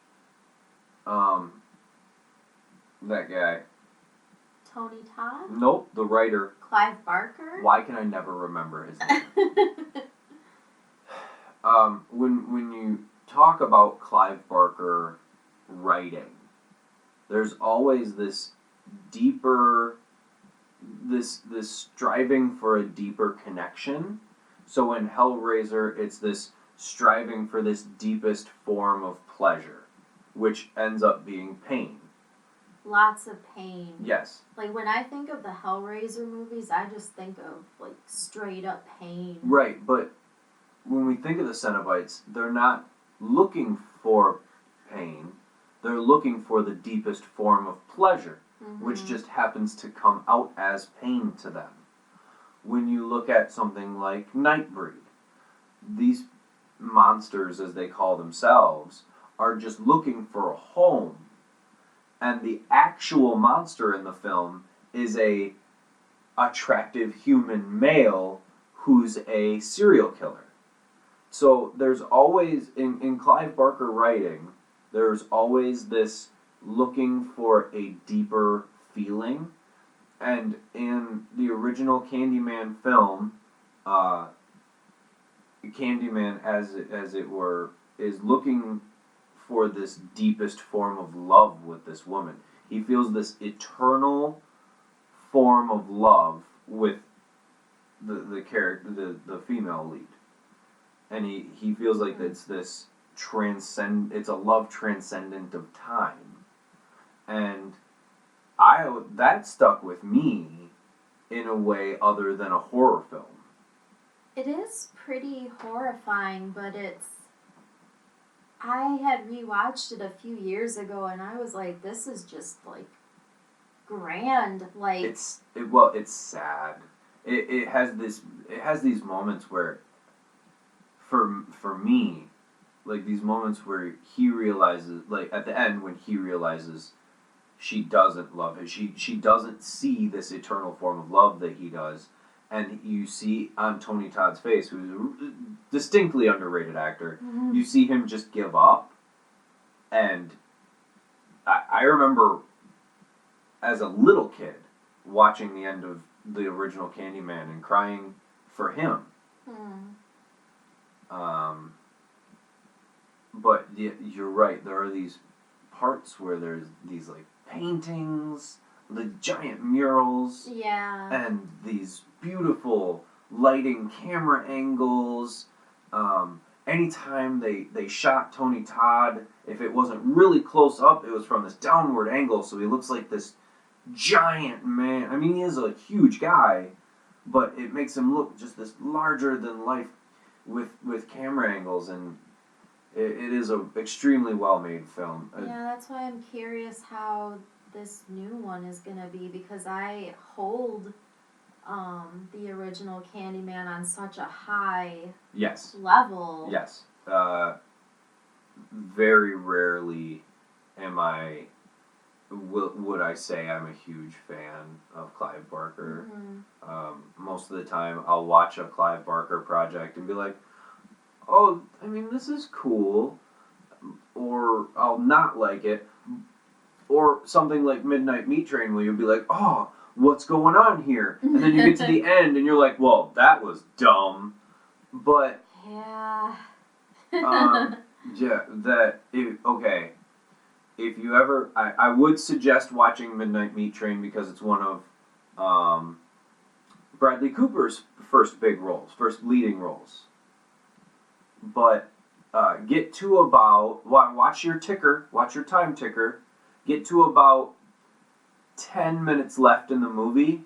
A: that guy
B: Tony Todd?
A: Nope, the writer
B: Clive Barker?
A: Why can I never remember his name? When you talk about Clive Barker writing, there's always this deeper, this striving for a deeper connection. So in Hellraiser, it's this striving for this deepest form of pleasure, which ends up being pain.
B: Lots of pain.
A: Yes.
B: Like when I think of the Hellraiser movies, I just think of like straight up pain.
A: Right, but when we think of the Cenobites, they're not looking for pain. They're looking for the deepest form of pleasure, which just happens to come out as pain to them. When you look at something like Nightbreed, these monsters, as they call themselves, are just looking for a home, and the actual monster in the film is a attractive human male who's a serial killer. So there's always, in Clive Barker writing, there's always this looking for a deeper feeling. And in the original Candyman film, Candyman, as it were, is looking for this deepest form of love with this woman. He feels this eternal form of love with the character, the female lead, and he feels like it's this it's a love transcendent of time, and that stuck with me in a way other than a horror film.
B: It is pretty horrifying, but I had rewatched it a few years ago, and I was like, this is just, like, grand. Like,
A: it's sad. It has these moments where, for me, like, these moments where he realizes, like, at the end when he realizes she doesn't love him, she doesn't see this eternal form of love that he does. And you see on Tony Todd's face, who's a distinctly underrated actor, you see him just give up. And I remember as a little kid watching the end of the original Candyman and crying for him. But you're right, there are these parts where there's these, like, paintings, the giant murals, and these beautiful lighting camera angles. Anytime they shot Tony Todd, if it wasn't really close up, it was from this downward angle, so he looks like this giant man. I mean, he is a huge guy, but it makes him look just this larger than life with camera angles, and it is a extremely well made film.
B: Yeah, that's why I'm curious how this new one is gonna be, because I hold the original Candyman on such a high level.
A: Yes. Very rarely would I say I'm a huge fan of Clive Barker. Most of the time I'll watch a Clive Barker project and be like, oh, I mean, this is cool, or I'll not like it, or something like Midnight Meat Train where you'll be like, oh, what's going on here? And then you get to the end and you're like, well, that was dumb. But if you ever, I would suggest watching Midnight Meat Train because it's one of Bradley Cooper's first leading roles. But get to about, watch your time ticker, get to about 10 minutes left in the movie,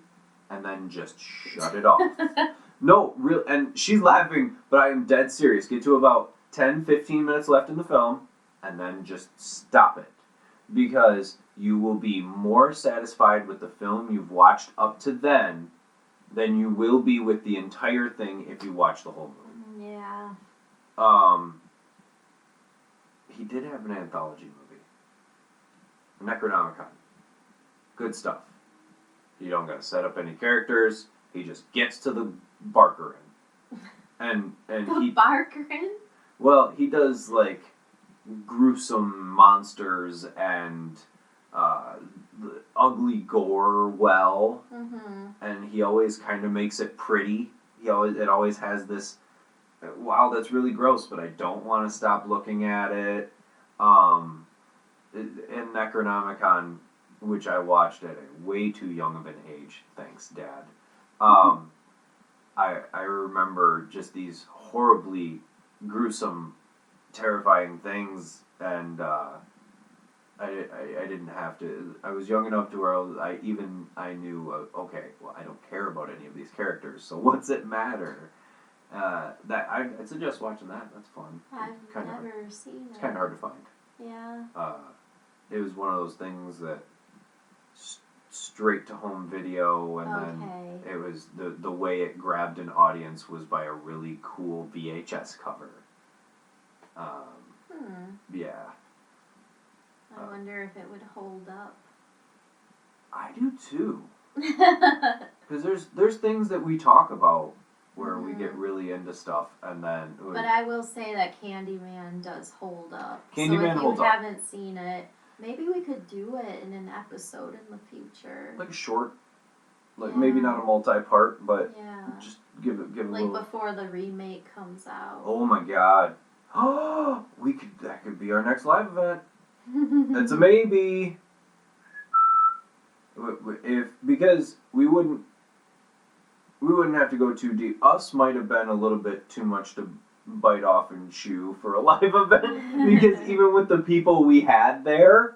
A: and then just shut it off. No, real, and she's laughing, but I am dead serious. Get to about 10, 15 minutes left in the film, and then just stop it. Because you will be more satisfied with the film you've watched up to then than you will be with the entire thing if you watch the whole movie.
B: Yeah.
A: He did have an anthology movie. Necronomicon. Good stuff. You don't gotta set up any characters. He just gets to the Barker and he
B: Barker.
A: Well, he does, like, gruesome monsters and ugly gore well, and he always kind of makes it pretty. It always has this, wow, that's really gross, but I don't want to stop looking at it. In Necronomicon, which I watched at a way too young of an age, thanks, Dad. I remember just these horribly gruesome, terrifying things, and I didn't have to. I was young enough to where I knew. Okay, well, I don't care about any of these characters, so what's it matter? I'd suggest watching that. That's fun.
B: I've never seen it.
A: It's kind of hard to find.
B: Yeah.
A: It was one of those things that straight to home video, and then it was the way it grabbed an audience was by a really cool VHS cover. Yeah.
B: I wonder if it would hold up.
A: I do too. Because there's things that we talk about where we get really into stuff, and then.
B: But I will say that Candyman does hold up.
A: Candyman holds up.
B: So if you haven't seen it, maybe we could do it in an episode in the future.
A: Like short, maybe not a multi-part, but just give it a little.
B: Like before the remake comes out.
A: Oh my god! Oh, that could be our next live event. It's a maybe. Because we wouldn't have to go too deep. Us might have been a little bit too much to bite off and chew for a live event, because even with the people we had there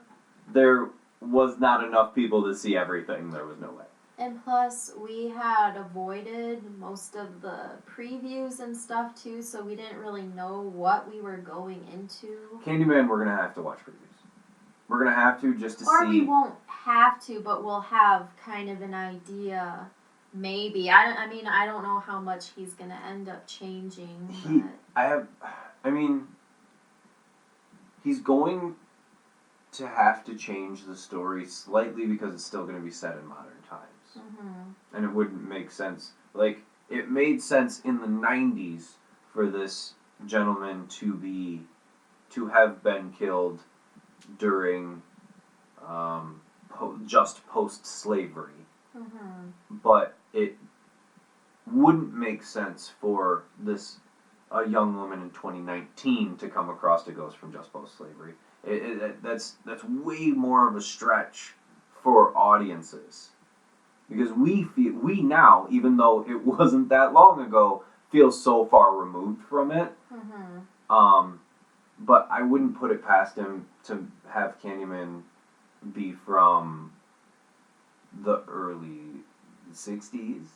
A: was not enough people to see everything. There was no way.
B: And plus, we had avoided most of the previews and stuff too, so we didn't really know what we were going into.
A: Candyman, we're gonna have to watch previews. We're gonna have to just to see.
B: Or we won't have to, but we'll have kind of an idea. Maybe. I mean, I don't know how much he's gonna end up changing.
A: He's going to have to change the story slightly because it's still gonna be set in modern times. Mm-hmm. And it wouldn't make sense. Like, it made sense in the 90s for this gentleman to have been killed during just post-slavery. Mm-hmm. But it wouldn't make sense for a young woman in 2019 to come across a ghost from just post-slavery. That's way more of a stretch for audiences. Because we now, even though it wasn't that long ago, feel so far removed from it. Mm-hmm. But I wouldn't put it past him to have Candyman be from the early 60s.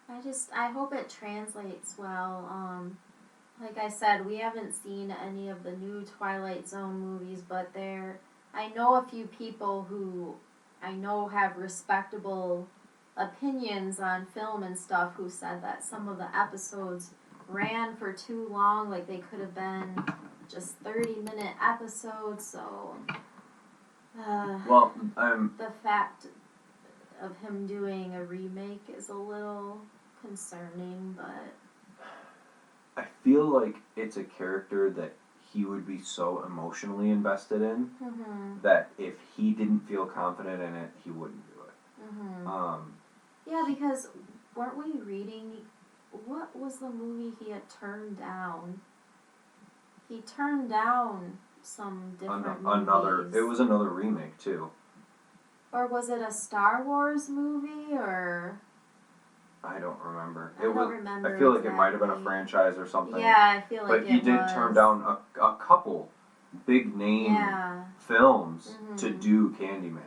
B: I hope it translates well. Like I said, we haven't seen any of the new Twilight Zone movies, but I know a few people who I know have respectable opinions on film and stuff who said that some of the episodes ran for too long, like they could have been just 30-minute episodes, so the fact of him doing a remake is a little concerning, but
A: I feel like it's a character that he would be so emotionally invested in that if he didn't feel confident in it, he wouldn't do it. Mm-hmm.
B: Yeah, because weren't we reading, what was the movie he had turned down? He turned down some different movies.
A: It was another remake, too.
B: Or was it a Star Wars movie, or...
A: I don't remember.
B: I don't remember
A: I feel like it might have been a franchise or something.
B: Yeah, I feel like
A: But he did turn down a couple big name films to do Candyman.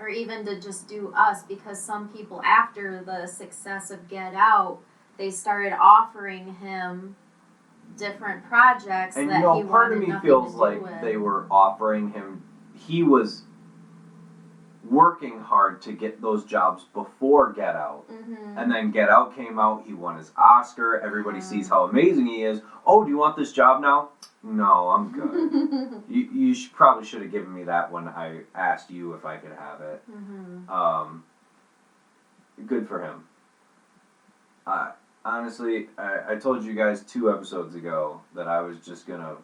B: Or even to just do Us, because some people, after the success of Get Out, they started offering him different projects
A: and
B: that he wanted
A: part of me feels like they were offering him. He was working hard to get those jobs before Get Out. Mm-hmm. And then Get Out came out, he won his Oscar, everybody sees how amazing he is. Oh, do you want this job now? No, I'm good. you probably should have given me that when I asked you if I could have it. Mm-hmm. Good for him. Honestly, I told you guys 2 episodes ago that I was just gonna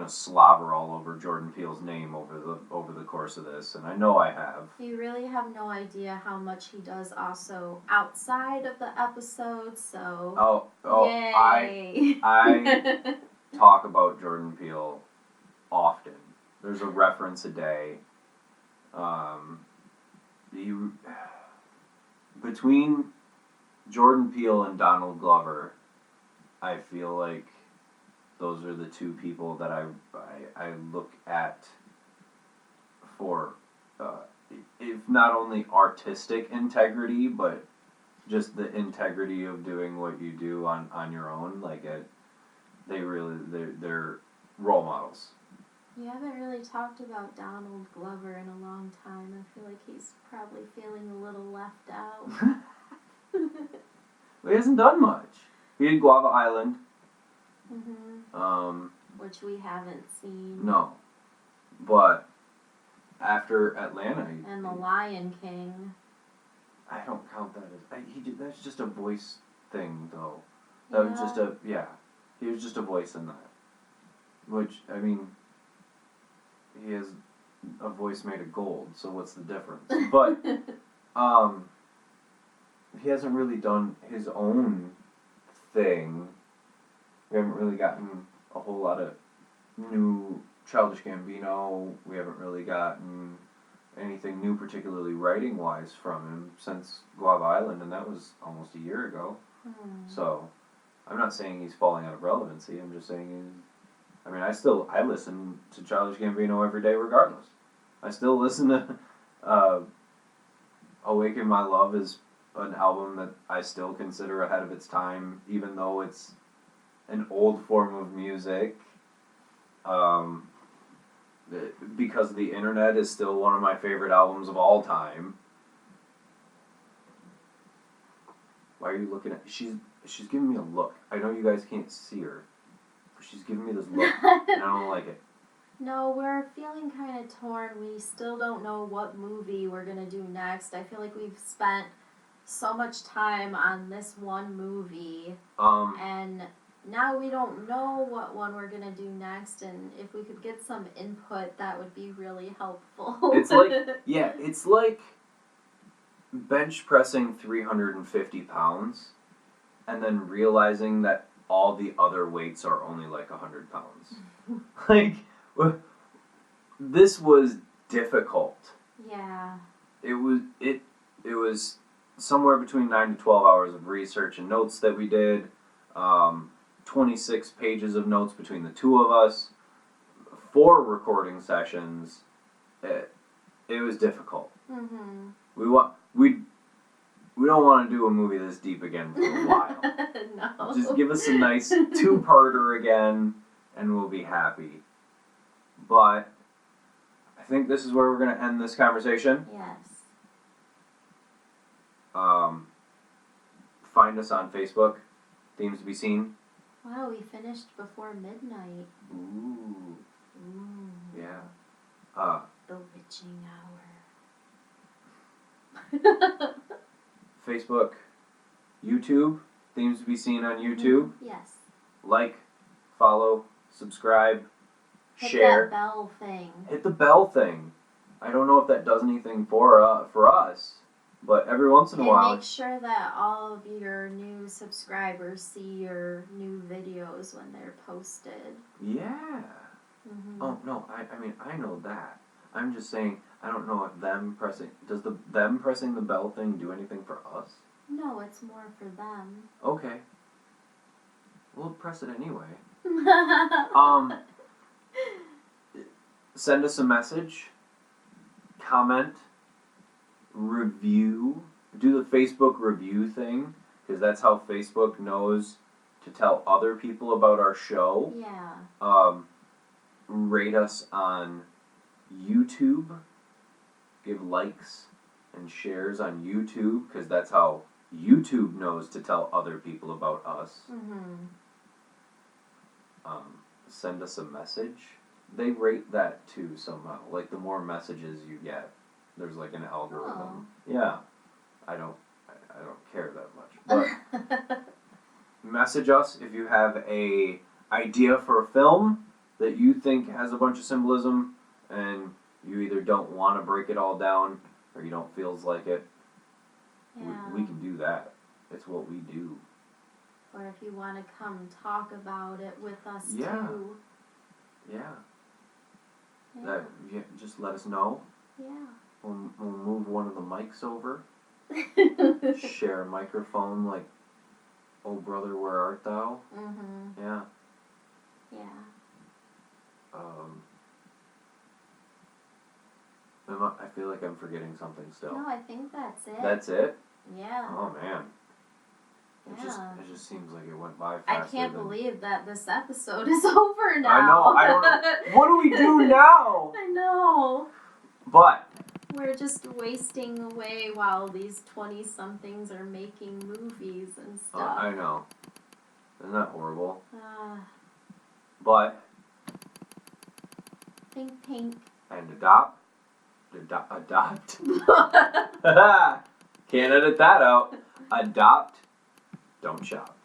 A: slobber all over Jordan Peele's name over the course of this, and I know I have.
B: You really have no idea how much he does also outside of the episode, so...
A: Yay. I talk about Jordan Peele often. There's a reference a day. Between Jordan Peele and Donald Glover, I feel like those are the 2 people that I look at for, if not only artistic integrity, but just the integrity of doing what you do on your own. Like, they're role models.
B: You haven't really talked about Donald Glover in a long time. I feel like he's probably feeling a little left out.
A: Well, he hasn't done much. He did Guava Island.
B: Mm-hmm. which we haven't seen.
A: No. But after Atlanta...
B: And The Lion King.
A: I don't count that as... that's just a voice thing, though. That was just a... Yeah. He was just a voice in that. Which, I mean... He has a voice made of gold, so what's the difference? But, he hasn't really done his own thing. We haven't really gotten a whole lot of new Childish Gambino. We haven't really gotten anything new, particularly writing-wise, from him since Guava Island, and that was almost a year ago. So, I'm not saying he's falling out of relevancy. I'm just saying he's... I mean, I listen to Childish Gambino every day regardless. I still listen to Awaken My Love is an album that I still consider ahead of its time, even though it's an old form of music. Because the Internet is still one of my favorite albums of all time. Why are you looking at... She's giving me a look. I know you guys can't see her. She's giving me this look, and I don't like it.
B: No, we're feeling kind of torn. We still don't know what movie we're going to do next. I feel like we've spent so much time on this one movie, and now we don't know what one we're going to do next, and if we could get some input, that would be really helpful.
A: It's like bench pressing 350 pounds, and then realizing that all the other weights are only like 100 pounds. Like, this was difficult.
B: Yeah.
A: It was somewhere between 9 to 12 hours of research and notes that we did, 26 pages of notes between the two of us, 4 recording sessions. It was difficult. Mm-hmm. We don't want to do a movie this deep again for a while.
B: No.
A: Just give us a nice 2-parter again, and we'll be happy. But I think this is where we're going to end this conversation.
B: Yes.
A: Find us on Facebook, ThemesToBeScene.
B: Wow, we finished before midnight.
A: Ooh. Yeah.
B: The witching hour.
A: Facebook, YouTube, ThemesToBeScene on YouTube.
B: Yes.
A: Like, follow, subscribe, share.
B: Hit that bell thing.
A: Hit the bell thing. I don't know if that does anything for us, but every once in a while.
B: And make sure that all of your new subscribers see your new videos when they're posted.
A: Yeah. Mm-hmm. Oh, no, I mean, I know that. I'm just saying, I don't know if them pressing the bell thing do anything for us?
B: No, it's more for them.
A: Okay. We'll press it anyway. Send us a message, comment, review, do the Facebook review thing, because that's how Facebook knows to tell other people about our show.
B: Yeah.
A: Rate us on YouTube, give likes and shares on YouTube, because that's how YouTube knows to tell other people about us.
B: Mm-hmm.
A: Send us a message. They rate that too somehow. Like, the more messages you get, there's like an algorithm. Oh. Yeah. I don't care that much. But message us if you have a idea for a film that you think has a bunch of symbolism, and you either don't want to break it all down, or you don't feels like it. Yeah. We can do that. It's what we do.
B: Or if you want to come talk about it with us too.
A: Yeah. Just let us know.
B: Yeah.
A: We'll move one of the mics over. Share a microphone like, "Oh brother, where art thou?"
B: Mm-hmm.
A: Yeah.
B: Yeah.
A: I feel like I'm forgetting something still.
B: No, I think that's it.
A: That's it?
B: Yeah.
A: Oh man. It just seems like it went by faster.
B: I can't believe that this episode is over now.
A: I know. I don't know. What do we do now?
B: I know.
A: But
B: we're just wasting away while these 20-somethings are making movies and stuff.
A: I know. Isn't that horrible? But
B: Think pink.
A: And adopt. Can't edit that out. Adopt. Don't shop.